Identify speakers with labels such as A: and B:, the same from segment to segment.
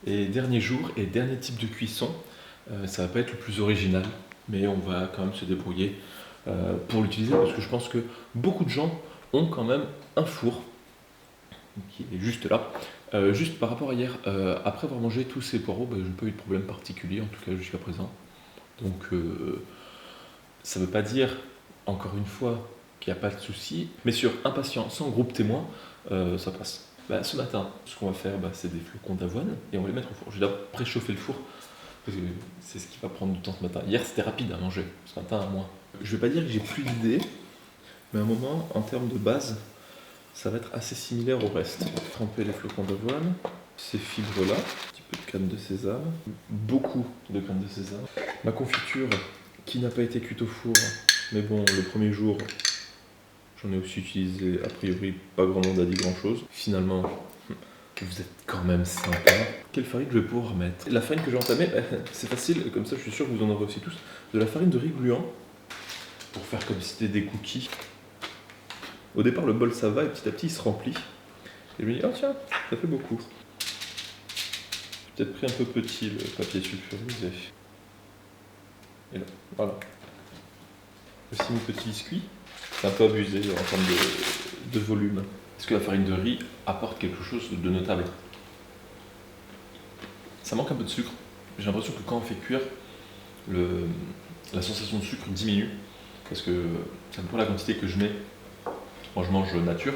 A: Et dernier jour et dernier type de cuisson, ça va pas être le plus original, mais on va quand même se débrouiller pour l'utiliser parce que je pense que beaucoup de gens ont quand même un four qui est juste là. Juste par rapport à hier, après avoir mangé tous ces poireaux, je n'ai pas eu de problème particulier, en tout cas jusqu'à présent. Donc ça ne veut pas dire, encore une fois, qu'il n'y a pas de souci, mais sur impatient, sans groupe témoin, ça passe. Ce matin, ce qu'on va faire, c'est des flocons d'avoine et on va les mettre au four. Je vais d'abord préchauffer le four, parce que c'est ce qui va prendre du temps ce matin. Hier, c'était rapide à manger, ce matin, à moins. Je ne vais pas dire que j'ai plus d'idées, mais à un moment, en termes de base, ça va être assez similaire au reste. Tremper les flocons d'avoine, ces fibres-là, un petit peu de crème de sésame, beaucoup de crème de sésame. Ma confiture qui n'a pas été cuite au four, mais bon, le premier jour, j'en ai aussi utilisé, a priori, pas grand monde a dit grand-chose. Finalement, vous êtes quand même sympa. Quelle farine je vais pouvoir mettre? La farine que j'ai entamée, c'est facile, comme ça je suis sûr que vous en aurez aussi tous. De la farine de riz gluant, pour faire comme si c'était des cookies. Au départ, le bol ça va et petit à petit il se remplit. Et je me dis, oh tiens, ça fait beaucoup. J'ai peut-être pris un peu petit le papier sulfurisé. Et là, voilà. Aussi mes petits biscuits. C'est un peu abusé en termes de volume. Est-ce que la farine de riz apporte quelque chose de notable? Ça manque un peu de sucre. J'ai l'impression que quand on fait cuire, la sensation de sucre diminue. Parce que c'est un peu la quantité que je mets quand je mange nature.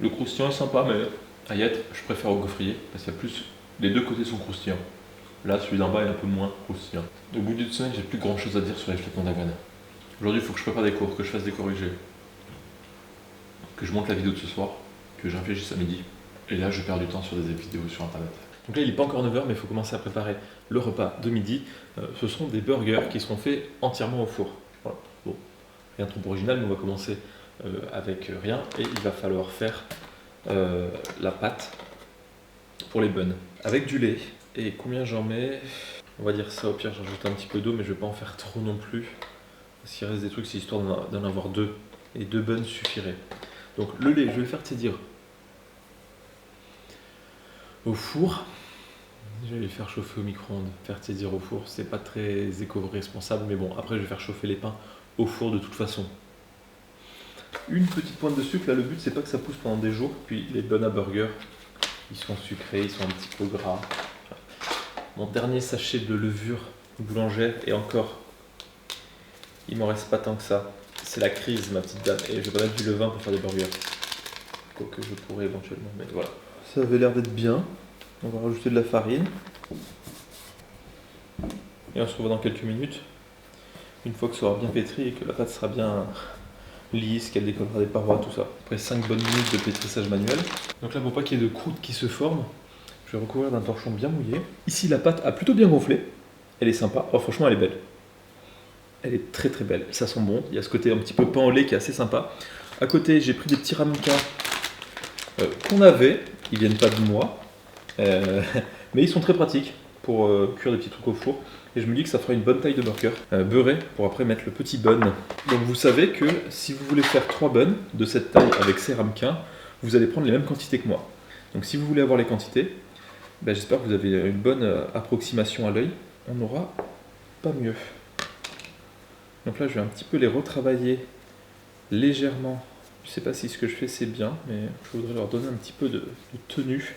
A: Le croustillant est sympa, mais à y être, je préfère au gaufrier parce qu'il y a plus. Les deux côtés sont croustillants. Là, celui d'en bas est un peu moins croustillant. Au bout d'une semaine, j'ai plus grand chose à dire sur les flocons d'avoine. Aujourd'hui, il faut que je prépare des cours, que je fasse des corrigés, que je monte la vidéo de ce soir, que je réfléchisse à midi. Et là, je perds du temps sur des vidéos sur internet. Donc là, il n'est pas encore 9h, mais il faut commencer à préparer le repas de midi. Ce sont des burgers qui seront faits entièrement au four. Voilà. Bon, rien de trop original, mais on va commencer avec rien. Et il va falloir faire la pâte pour les buns. Avec du lait. Et combien j'en mets? On va dire ça, au pire, j'ajoute un petit peu d'eau, mais je vais pas en faire trop non plus. S'il reste des trucs, c'est histoire d'en avoir deux. Et 2 buns suffirait. Donc le lait, je vais le faire tiédir au four. Je vais le faire chauffer au micro-ondes. Faire tiédir au four, c'est pas très éco-responsable, mais bon, après je vais faire chauffer les pains au four de toute façon. Une petite pointe de sucre, là le but c'est pas que ça pousse pendant des jours, puis les buns à burger, ils sont sucrés, ils sont un petit peu gras. Mon dernier sachet de levure boulangère, et encore, il m'en reste pas tant que ça. C'est la crise, ma petite dame, et je vais pas mettre du levain pour faire des burgers. Quoique je pourrais éventuellement, mais voilà. Ça avait l'air d'être bien. On va rajouter de la farine. Et on se revoit dans quelques minutes. Une fois que ça aura bien pétri et que la pâte sera bien lisse, qu'elle décollera des parois, tout ça. Après 5 bonnes minutes de pétrissage manuel. Donc là, pour pas qu'il y ait de croûte qui se forme, je vais recouvrir d'un torchon bien mouillé. Ici, la pâte a plutôt bien gonflé. Elle est sympa. Oh, franchement, elle est belle. Elle est très très belle. Ça sent bon. Il y a ce côté un petit peu pain au lait qui est assez sympa. À côté, j'ai pris des petits ramequins qu'on avait. Ils viennent pas de moi. Mais ils sont très pratiques pour cuire des petits trucs au four. Et je me dis que ça fera une bonne taille de burger beurré pour après mettre le petit bun. Donc vous savez que si vous voulez faire 3 buns de cette taille avec ces ramequins, vous allez prendre les mêmes quantités que moi. Donc si vous voulez avoir les quantités, j'espère que vous avez une bonne approximation à l'œil. On n'aura pas mieux. Donc là je vais un petit peu les retravailler légèrement. Je sais pas si ce que je fais c'est bien, mais je voudrais leur donner un petit peu de tenue.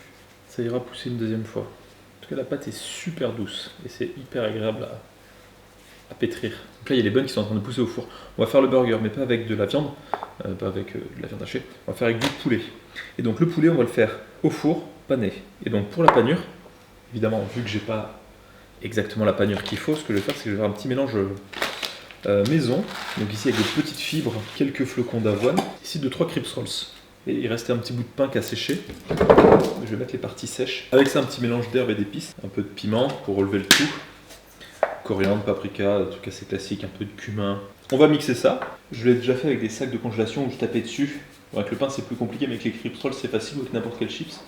A: Ça ira pousser une deuxième fois. En tout cas, la pâte est super douce et c'est hyper agréable à pétrir. Donc là, il y a les buns qui sont en train de pousser au four. On va faire le burger, mais pas avec de la viande, pas avec de la viande hachée. On va faire avec du poulet. Et donc le poulet, on va le faire au four, pané. Et donc pour la panure, évidemment, vu que j'ai pas exactement la panure qu'il faut, ce que je vais faire, c'est que je vais faire un petit mélange maison. Donc ici avec des petites fibres, quelques flocons d'avoine. Ici 2-3 Crips Rolls. Et il restait un petit bout de pain qui a séché. Je vais mettre les parties sèches. Avec ça, un petit mélange d'herbes et d'épices. Un peu de piment pour relever le tout. Coriandre, paprika, des trucs assez classiques, un peu de cumin. On va mixer ça. Je l'ai déjà fait avec des sacs de congélation où je tapais dessus. Bon, avec le pain, c'est plus compliqué, mais avec les Crips Rolls, c'est facile, ou avec n'importe quel chips.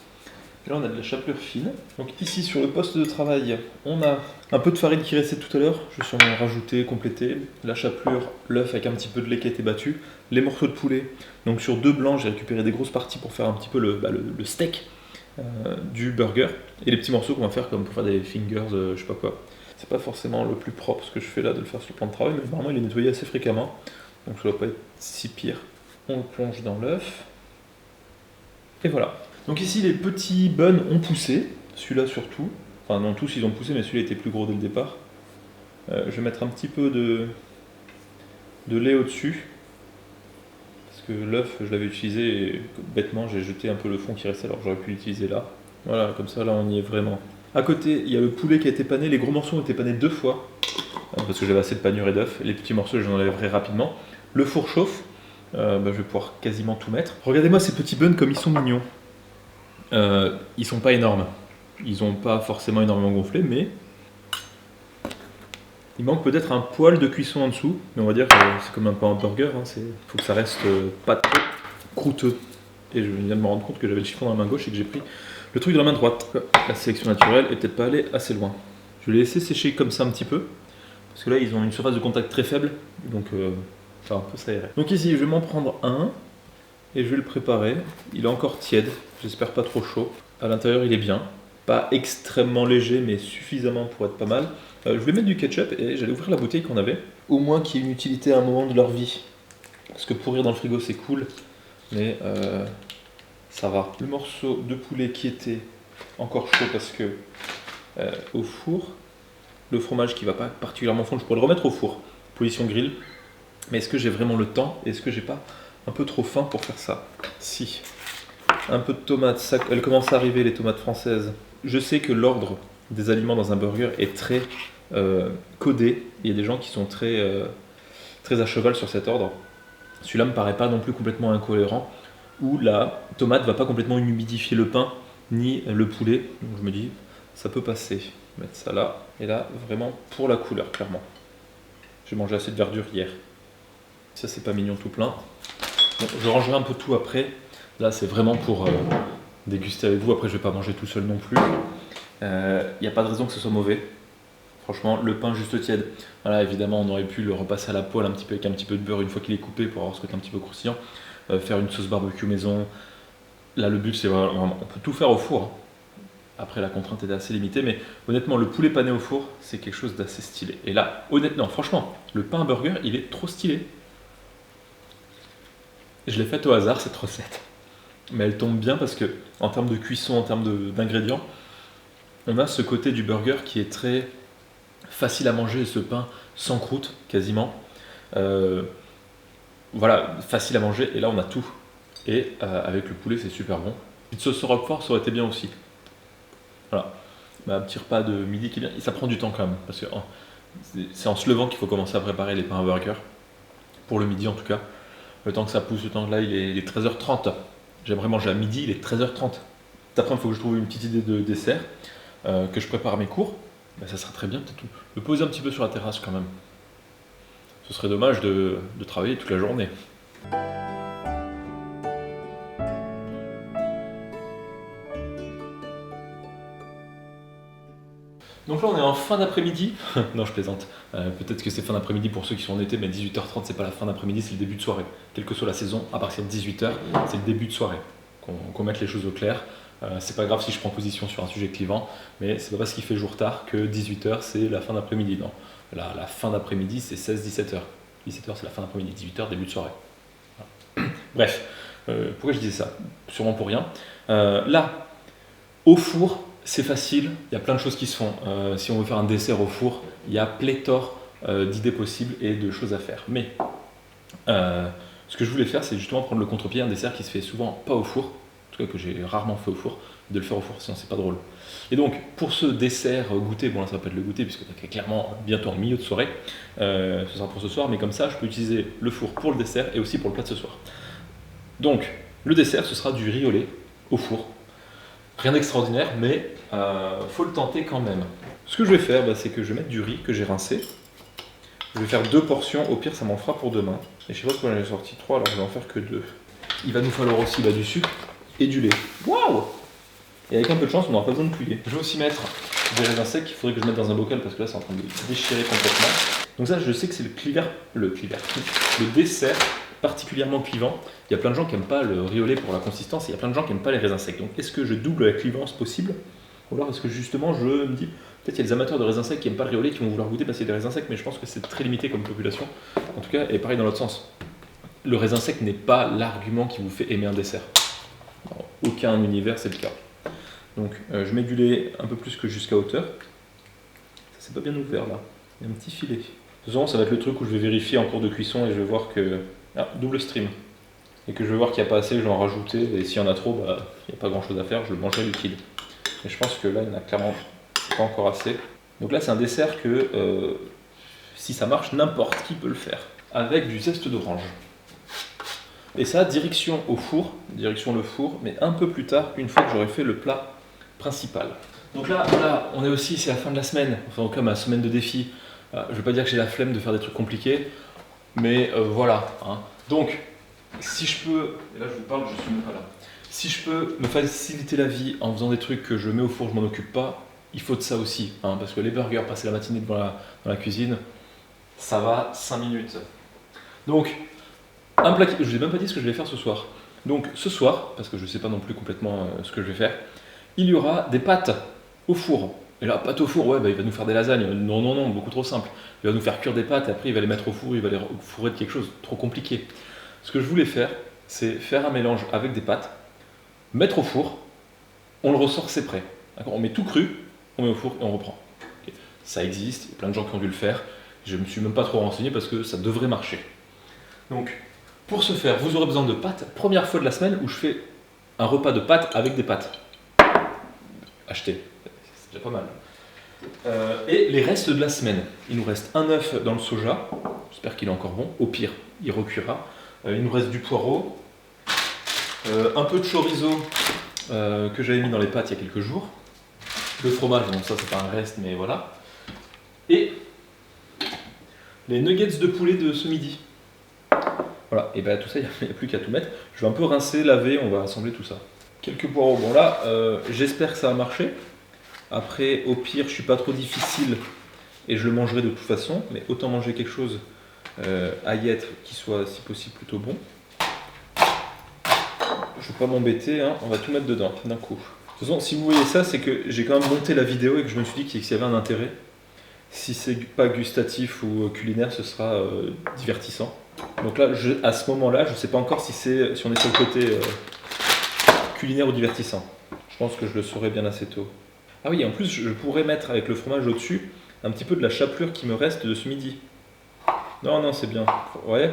A: Et là, on a de la chapelure fine. Donc ici, sur le poste de travail, on a un peu de farine qui restait tout à l'heure. Je vais sûrement rajouter, compléter. La chapelure, l'œuf avec un petit peu de lait qui a été battu. Les morceaux de poulet. Donc sur 2 blancs, j'ai récupéré des grosses parties pour faire un petit peu le steak. du burger et les petits morceaux qu'on va faire comme pour faire des fingers, je sais pas quoi. C'est pas forcément le plus propre ce que je fais là de le faire sur le plan de travail, mais vraiment il est nettoyé assez fréquemment, donc ça doit pas être si pire. On le plonge dans l'œuf. Et voilà. Donc ici les petits buns ont poussé, celui-là surtout. Enfin non, tous ils ont poussé, mais celui-là était plus gros dès le départ. Je vais mettre un petit peu de lait au-dessus. Parce que l'œuf, je l'avais utilisé et bêtement j'ai jeté un peu le fond qui restait alors que j'aurais pu l'utiliser là. Voilà, comme ça là on y est vraiment. À côté, il y a le poulet qui a été pané, les gros morceaux ont été panés 2 fois. Parce que j'avais assez de panure et d'œufs. Les petits morceaux, je les enlèverai rapidement. Le four chauffe. Je vais pouvoir quasiment tout mettre. Regardez-moi ces petits buns comme ils sont mignons. Ils sont pas énormes. Ils ont pas forcément énormément gonflé, mais il manque peut-être un poil de cuisson en dessous. Mais on va dire que c'est comme un pain hamburger. Il faut que ça reste pas trop croûteux. Et je viens de me rendre compte que j'avais le chiffon dans la main gauche et que j'ai pris le truc dans la main droite. La sélection naturelle est peut-être pas allée assez loin. Je vais les laisser sécher comme ça un petit peu. Parce que là, ils ont une surface de contact très faible. Donc, ça va un peu s'aérer. Donc ici, je vais m'en prendre un. Et je vais le préparer. Il est encore tiède. J'espère pas trop chaud. À l'intérieur, il est bien. Pas extrêmement léger, mais suffisamment pour être pas mal. Je vais mettre du ketchup et j'allais ouvrir la bouteille qu'on avait. Au moins qu'il y ait une utilité à un moment de leur vie. Parce que pourrir dans le frigo, c'est cool. Mais ça va. Le morceau de poulet qui était encore chaud parce que au four, le fromage qui va pas particulièrement fondre, je pourrais le remettre au four, position grill. Mais est-ce que j'ai vraiment le temps? Est-ce que j'ai pas un peu trop faim pour faire ça? Si. Un peu de tomates, ça, elles commencent à arriver les tomates françaises. Je sais que l'ordre des aliments dans un burger est très codé. Il y a des gens qui sont très à cheval sur cet ordre. Celui-là me paraît pas non plus complètement incohérent. Où la tomate va pas complètement humidifier le pain ni le poulet. Donc je me dis, ça peut passer. Je vais mettre ça là. Et là, vraiment pour la couleur, clairement. J'ai mangé assez de verdure hier. Ça, c'est pas mignon tout plein. Bon, je rangerai un peu tout après. Là, c'est vraiment pour déguster avec vous. Après, je vais pas manger tout seul non plus. Il n'y a pas de raison que ce soit mauvais. Franchement, le pain juste tiède. Voilà, évidemment, on aurait pu le repasser à la poêle un petit peu avec un petit peu de beurre une fois qu'il est coupé pour avoir ce côté un petit peu croustillant. Faire une sauce barbecue maison. Là, le but, c'est vraiment, on peut tout faire au four. Hein. Après, la contrainte était assez limitée, mais honnêtement, le poulet pané au four, c'est quelque chose d'assez stylé. Et là, honnêtement, franchement, le pain burger, il est trop stylé. Je l'ai faite au hasard, cette recette. Mais elle tombe bien parce que, en termes de cuisson, en termes d'ingrédients, on a ce côté du burger qui est très facile à manger, ce pain sans croûte, quasiment. Voilà, facile à manger, et là on a tout. Et avec le poulet, c'est super bon. Une sauce au roquefort, ça aurait été bien aussi. Voilà, un petit repas de midi qui est bien. Et ça prend du temps quand même, parce que c'est en se levant qu'il faut commencer à préparer les pains à burger. Pour le midi en tout cas. Le temps que ça pousse, le temps que là, il est 13h30. J'aimerais manger à midi, il est 13h30. Après, il faut que je trouve une petite idée de dessert, que je prépare mes cours. Ben, ça sera très bien, peut-être me poser un petit peu sur la terrasse quand même. Ce serait dommage de travailler toute la journée. Donc là on est en fin d'après-midi. Non, je plaisante. Peut-être que c'est fin d'après-midi pour ceux qui sont en été, mais 18h30 c'est pas la fin d'après-midi, c'est le début de soirée. Quelle que soit la saison, à partir de 18h, c'est le début de soirée. Qu'on mette les choses au clair. C'est pas grave si je prends position sur un sujet clivant, mais c'est pas parce qu'il fait jour tard que 18h c'est la fin d'après-midi. Non, la fin d'après-midi c'est 16-17h. 17h c'est la fin d'après-midi, 18h début de soirée. Voilà. Bref, pourquoi je disais ça? Sûrement pour rien. Là, au four, c'est facile, il y a plein de choses qui se font. Si on veut faire un dessert au four, il y a pléthore d'idées possibles et de choses à faire. Mais ce que je voulais faire, c'est justement prendre le contre-pied, un dessert qui se fait souvent pas au four, en tout cas que j'ai rarement fait au four, de le faire au four, sinon c'est pas drôle. Et donc, pour ce dessert goûter, bon là ça va pas être le goûter, puisque c'est clairement bientôt en milieu de soirée, ce sera pour ce soir, mais comme ça, je peux utiliser le four pour le dessert et aussi pour le plat de ce soir. Donc, le dessert, ce sera du riz au lait au four. Rien d'extraordinaire, mais faut le tenter quand même. Ce que je vais faire, c'est que je vais mettre du riz que j'ai rincé. Je vais faire 2 portions, au pire ça m'en fera pour demain. Et je sais pas pourquoi j'en ai sorti 3, alors je vais en faire que 2. Il va nous falloir aussi du sucre et du lait. Waouh! Et avec un peu de chance, on n'aura pas besoin de plier. Je vais aussi mettre des raisins secs, il faudrait que je mette dans un bocal parce que là c'est en train de déchirer complètement. Donc ça, je sais que c'est le dessert particulièrement clivant. Il y a plein de gens qui n'aiment pas le riz au lait pour la consistance, et il y a plein de gens qui n'aiment pas les raisins secs. Donc est-ce que je double la clivance possible? Ou alors est-ce que justement je me dis, peut-être il y a des amateurs de raisins secs qui n'aiment pas le riz au lait qui vont vouloir goûter parce qu'il y a des raisins secs, mais je pense que c'est très limité comme population. En tout cas, et pareil dans l'autre sens. Le raisin sec n'est pas l'argument qui vous fait aimer un dessert. Dans aucun univers c'est le cas. Donc je mets du lait un peu plus que jusqu'à hauteur. Ça c'est pas bien ouvert là. Il y a un petit filet. De toute façon, ça va être le truc où je vais vérifier en cours de cuisson et je vais voir que... Ah, double stream. Et que je vais voir qu'il n'y a pas assez, je vais en rajouter. Et s'il y en a trop, bah, il n'y a pas grand chose à faire, je le mangerai liquide. Mais je pense que là, il y en a clairement pas encore assez. Donc là, c'est un dessert que, si ça marche, n'importe qui peut le faire. Avec du zeste d'orange. Et ça, direction au four, direction le four, mais un peu plus tard, une fois que j'aurai fait le plat principal. Donc là, voilà, on est aussi, c'est la fin de la semaine, enfin en tout cas ma semaine de défi. Je ne veux pas dire que j'ai la flemme de faire des trucs compliqués, mais voilà. Hein. Donc, si je peux, et là je vous parle, je suis même pas là. Si je peux me faciliter la vie en faisant des trucs que je mets au four, je m'en occupe pas, il faut de ça aussi. Hein, parce que les burgers, passer la matinée dans la cuisine, ça va 5 minutes. Donc, un plat, je vous ai même pas dit ce que je vais faire ce soir. Donc ce soir, parce que je ne sais pas non plus complètement ce que je vais faire, il y aura des pâtes au four. Et là, pâtes au four, ouais, bah, il va nous faire des lasagnes. Non, non, non, beaucoup trop simple. Il va nous faire cuire des pâtes et après il va les mettre au four, il va les fourrer de quelque chose trop compliqué. Ce que je voulais faire, c'est faire un mélange avec des pâtes, mettre au four, on le ressort, c'est prêt. On met tout cru, on met au four et on reprend. Okay. Ça existe, il y a plein de gens qui ont dû le faire. Je ne me suis même pas trop renseigné parce que ça devrait marcher. Donc, pour ce faire, vous aurez besoin de pâtes. Première fois de la semaine où je fais un repas de pâtes avec des pâtes. Achetez, c'est déjà pas mal. Et les restes de la semaine. Il nous reste un œuf dans le soja. J'espère qu'il est encore bon. Au pire, il recuira. Il nous reste du poireau. Un peu de chorizo que j'avais mis dans les pâtes il y a quelques jours. Le fromage, bon ça c'est pas un reste, mais voilà. Et les nuggets de poulet de ce midi. Voilà, et bien tout ça, il n'y a plus qu'à tout mettre. Je vais un peu rincer, laver, on va assembler tout ça. Quelques poireaux. Bon là, j'espère que ça va marcher. Après, au pire, je suis pas trop difficile et je le mangerai de toute façon. Mais autant manger quelque chose à y être qui soit, si possible, plutôt bon. Je vais pas m'embêter, hein, on va tout mettre dedans d'un coup. De toute façon, si vous voyez ça, c'est que j'ai quand même monté la vidéo et que je me suis dit qu'il y avait un intérêt. Si c'est pas gustatif ou culinaire, ce sera divertissant. Donc là, à ce moment-là, je ne sais pas encore si on est sur le côté culinaire ou divertissant. Je pense que je le saurai bien assez tôt. Ah oui, en plus, je pourrais mettre avec le fromage au-dessus un petit peu de la chapelure qui me reste de ce midi. Non, non, c'est bien. Vous voyez,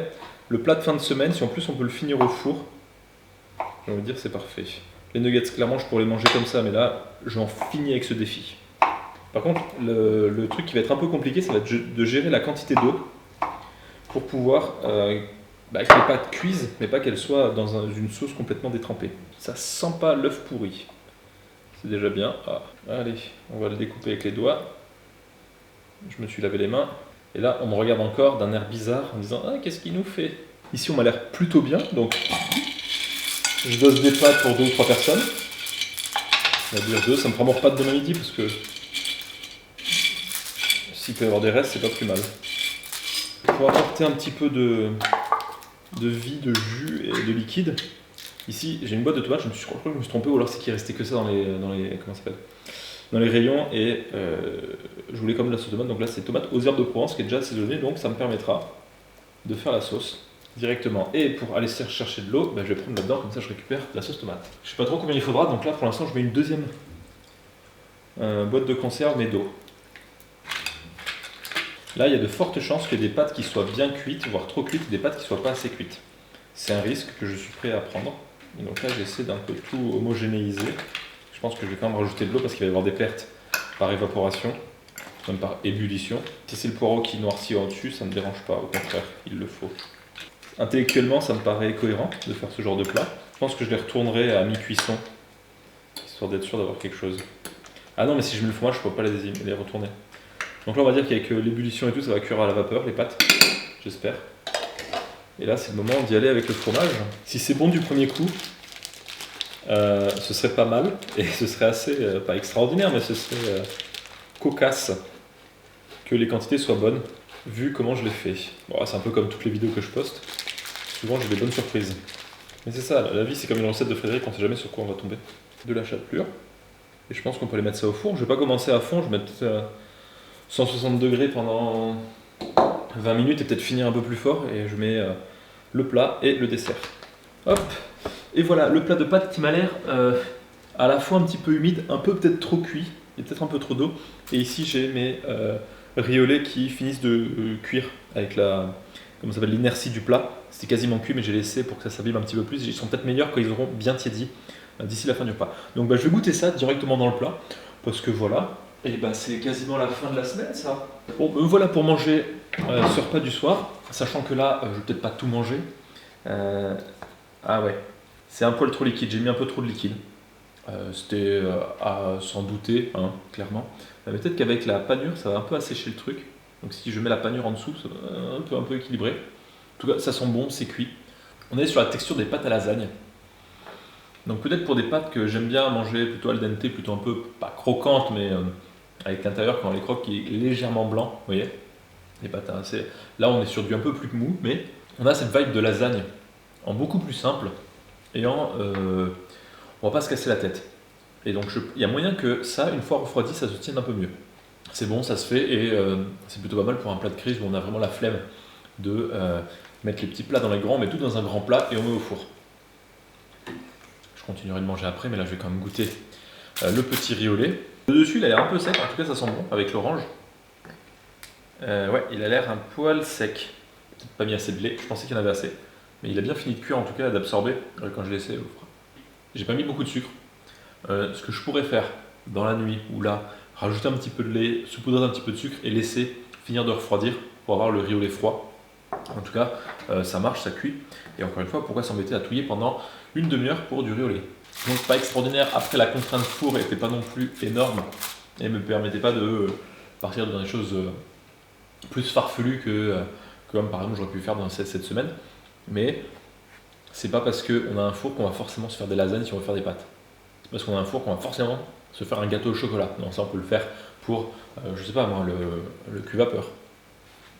A: le plat de fin de semaine, si en plus on peut le finir au four, je vais vous dire, c'est parfait. Les nuggets, clairement, je pourrais les manger comme ça, mais là, j'en finis avec ce défi. Par contre, le truc qui va être un peu compliqué, ça va être de gérer la quantité d'eau pour pouvoir que les pâtes cuisent, mais pas qu'elles soient dans une sauce complètement détrempée. Ça sent pas l'œuf pourri. C'est déjà bien. Ah. Allez, on va le découper avec les doigts. Je me suis lavé les mains. Et là, on me regarde encore d'un air bizarre en disant « Ah, qu'est-ce qu'il nous fait ?» Ici, on m'a l'air plutôt bien, donc je dose des pâtes pour 2 ou 3 personnes. On va dire 2, ça me prend mon repas de demain midi parce que s'il peut y avoir des restes, c'est pas plus mal. Pour apporter un petit peu de vie, de jus et de liquide, ici j'ai une boîte de tomates, je crois que je me suis trompé, ou alors c'est qu'il restait que ça dans les rayons, et je voulais comme la sauce tomate, donc là c'est tomate aux herbes de Provence qui est déjà assaisonnée, donc ça me permettra de faire la sauce directement. Et pour aller chercher de l'eau, je vais prendre là-dedans, comme ça je récupère la sauce tomate. Je sais pas trop combien il faudra, donc là pour l'instant je mets une deuxième boîte de conserve mais d'eau. Là, il y a de fortes chances qu'il y ait des pâtes qui soient bien cuites, voire trop cuites, et des pâtes qui ne soient pas assez cuites. C'est un risque que je suis prêt à prendre. Et donc là, j'essaie d'un peu tout homogénéiser. Je pense que je vais quand même rajouter de l'eau parce qu'il va y avoir des pertes par évaporation, même par ébullition. Si c'est le poireau qui noircit au-dessus, ça ne me dérange pas, au contraire, il le faut. Intellectuellement, ça me paraît cohérent de faire ce genre de plat. Je pense que je les retournerai à mi-cuisson, histoire d'être sûr d'avoir quelque chose. Ah non, mais si je mets le fromage, je ne peux pas les retourner. Donc là, on va dire qu'avec l'ébullition et tout, ça va cuire à la vapeur, les pâtes, j'espère. Et là, c'est le moment d'y aller avec le fromage. Si c'est bon du premier coup, ce serait pas mal, et ce serait assez, pas extraordinaire, mais ce serait cocasse que les quantités soient bonnes, vu comment je l'ai fait. Bon, c'est un peu comme toutes les vidéos que je poste. Souvent j'ai des bonnes surprises. Mais c'est ça, la vie c'est comme une recette de Frédéric, on sait jamais sur quoi on va tomber. De la chapelure. Et je pense qu'on peut aller mettre ça au four. Je vais pas commencer à fond, je vais mettre 160 degrés pendant 20 minutes et peut-être finir un peu plus fort. Et je mets le plat et le dessert. Hop. Et voilà, le plat de pâtes qui m'a l'air à la fois un petit peu humide, un peu peut-être trop cuit, il y a peut-être un peu trop d'eau. Et ici j'ai mes riolets qui finissent de cuire avec l'inertie du plat. C'était quasiment cuit mais j'ai laissé pour que ça s'abîme un petit peu plus. Ils sont peut-être meilleurs quand ils auront bien tiédi d'ici la fin du repas. Donc je vais goûter ça directement dans le plat parce que voilà. Et c'est quasiment la fin de la semaine ça. Bon, me voilà pour manger ce repas du soir, sachant que là je vais peut-être pas tout manger. Ah ouais, c'est un poil trop liquide, j'ai mis un peu trop de liquide. C'était à s'en douter, hein, clairement. Mais peut-être qu'avec la panure, ça va un peu assécher le truc. Donc si je mets la panure en dessous, ça va un peu équilibré. En tout cas, ça sent bon, c'est cuit. On est sur la texture des pâtes à lasagne. Donc peut-être pour des pâtes que j'aime bien manger plutôt al dente, plutôt un peu, pas croquantes, mais avec l'intérieur quand on les croque qui est légèrement blanc, vous voyez. Les pâtes, hein, là on est sur du un peu plus mou, mais on a cette vibe de lasagne en beaucoup plus simple et on va pas se casser la tête. Et donc il y a moyen que ça, une fois refroidi, ça se tienne un peu mieux. C'est bon, ça se fait et c'est plutôt pas mal pour un plat de crise où on a vraiment la flemme de mettre les petits plats dans les grands, on met tout dans un grand plat et on met au four. Je continuerai de manger après, mais là je vais quand même goûter le petit riolet. Le dessus il a l'air un peu sec, en tout cas ça sent bon avec l'orange. Ouais, il a l'air un poil sec. Peut-être pas mis assez de lait, je pensais qu'il y en avait assez. Mais il a bien fini de cuire en tout cas, d'absorber quand je l'ai laissé au frais. J'ai pas mis beaucoup de sucre. Ce que je pourrais faire dans la nuit ou là, rajouter un petit peu de lait, saupoudrer un petit peu de sucre et laisser finir de refroidir pour avoir le riolet froid. En tout cas, ça marche, ça cuit. Et encore une fois, pourquoi s'embêter à touiller pendant une demi-heure pour du riolet? Donc pas extraordinaire. Après, la contrainte four n'était pas non plus énorme et ne me permettait pas de partir dans des choses plus farfelues que comme par exemple j'aurais pu faire dans cette semaine. Mais c'est pas parce qu'on a un four qu'on va forcément se faire des lasagnes si on veut faire des pâtes. C'est parce qu'on a un four qu'on va forcément se faire un gâteau au chocolat. Non, ça on peut le faire pour, je sais pas moi, le cul vapeur.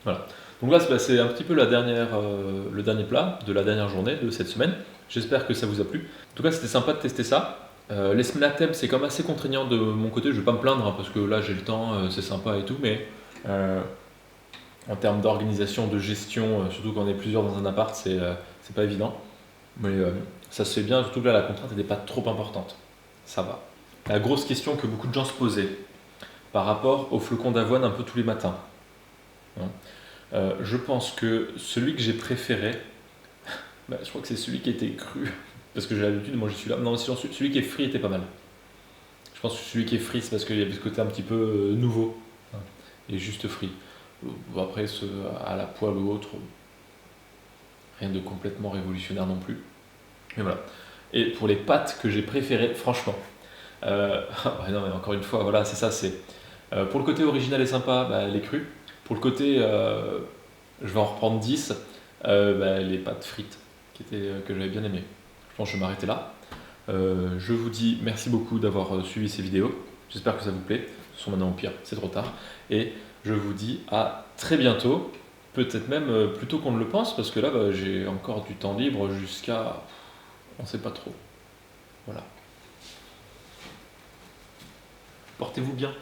A: Voilà. Donc là c'est un petit peu le dernier plat de la dernière journée de cette semaine. J'espère que ça vous a plu. En tout cas c'était sympa de tester ça. Les semaines à thème c'est quand même assez contraignant de mon côté. Je vais pas me plaindre hein, parce que là j'ai le temps, c'est sympa et tout, mais en termes d'organisation, de gestion, surtout quand on est plusieurs dans un appart, c'est pas évident. Mais ça se fait bien, surtout que là la contrainte n'était pas trop importante. Ça va. La grosse question que beaucoup de gens se posaient par rapport aux flocons d'avoine un peu tous les matins. Je pense que celui que j'ai préféré, je crois que c'est celui qui était cru, parce que j'ai l'habitude de manger celui-là. Non, celui qui est frit était pas mal. Je pense que celui qui est frit, c'est parce qu'il y avait ce côté un petit peu nouveau, hein, et juste frit. Après, à la poêle ou autre, rien de complètement révolutionnaire non plus. Mais voilà. Et pour les pâtes que j'ai préférées, franchement, non, mais encore une fois, voilà, c'est ça. Pour le côté original et sympa, les crus. Pour le côté, je vais en reprendre 10, les pâtes frites que j'avais bien aimées. Je pense que je vais m'arrêter là. Je vous dis merci beaucoup d'avoir suivi ces vidéos. J'espère que ça vous plaît. De toute façon, maintenant au pire, c'est trop tard. Et je vous dis à très bientôt. Peut-être même plus tôt qu'on ne le pense, parce que là, j'ai encore du temps libre jusqu'à... On ne sait pas trop. Voilà. Portez-vous bien.